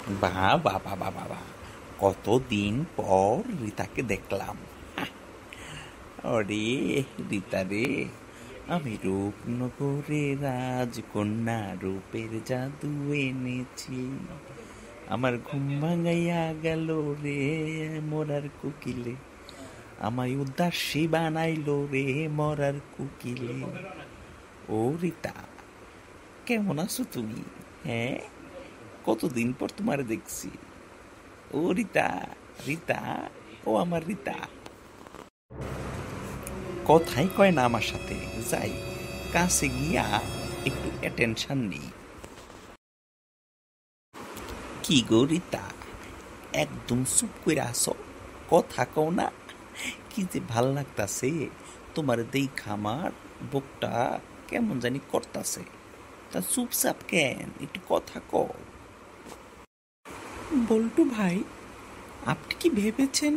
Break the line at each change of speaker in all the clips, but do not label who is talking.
বাহ বাহ বাহ বাহ বাহ বাহ! কতদিন পর রিতাকে দেখলাম। ওরে রিতা রে, আমি রূপনগরে রাজকন্যা রূপের জাদু এনেছি। আমার ঘুম ভাঙাইয়া গেল রে মরার কোকিলে, আমায় উদাসী বানাইলো রে মরার কোকিলে। ও রিতা, কেমন আছো তুমি? হ্যাঁ, কতদিন পর তোমার দেখছি। ও রিতা, রিতা, ও আমার রিতা। কথাই কয় না আমার সাথে। যাই কাছে গিয়া একটু অ্যাটেনশন নেই। কি গো রিতা, একদম চুপ করে আসো, কথা কও না। কি যে ভাল লাগতাছে তোমার দেখা, আমার বুকটা কেমন জানি করতাছে। তা চুপচাপ কেন, একটু কথা কও।
বল্টু ভাই, আপনি কি ভেবেছেন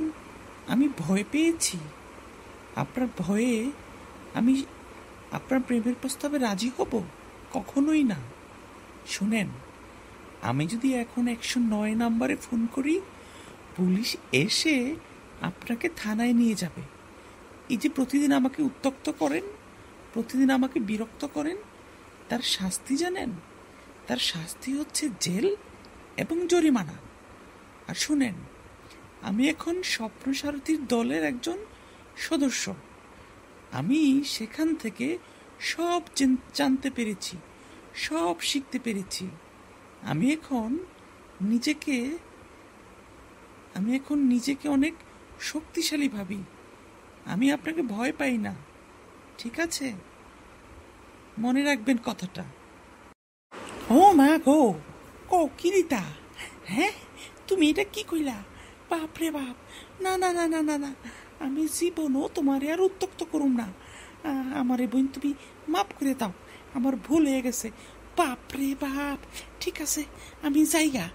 আমি ভয় পেয়েছি? আপনার ভয়ে আমি আপনার প্রেমের প্রস্তাবে রাজি হব? কখনোই না। শুনেন, আমি যদি এখন 109 নাম্বারে ফোন করি, পুলিশ এসে আপনাকে থানায় নিয়ে যাবে। এই যে প্রতিদিন আমাকে উত্ত্যক্ত করেন, প্রতিদিন আমাকে বিরক্ত করেন, তার শাস্তি জানেন? তার শাস্তি হচ্ছে জেল এবং জরিমানা। আর শুনেন, আমি এখন স্বপ্নসারথীর দলের একজন সদস্য। আমি সেখান থেকে সব জানতে পেরেছি, সব শিখতে পেরেছি। আমি এখন নিজেকে আমি এখন নিজেকে অনেক শক্তিশালী ভাবি। আমি আপনাকে ভয় পাই না, ঠিক আছে? মনে রাখবেন কথাটা। ও মা গো, কও কি রিতা? হ্যাঁ, তুমি এটা কি কইলা? বাপ রে বাপ! না না না না না না, আমি জীবনও তোমারে আর উত্ত্যক্ত করুম না। আমারে বোন তুমি মাফ করে দাও, আমার ভুল হয়ে গেছে। বাপ রে বাপ! ঠিক আছে, আমি যাইগা।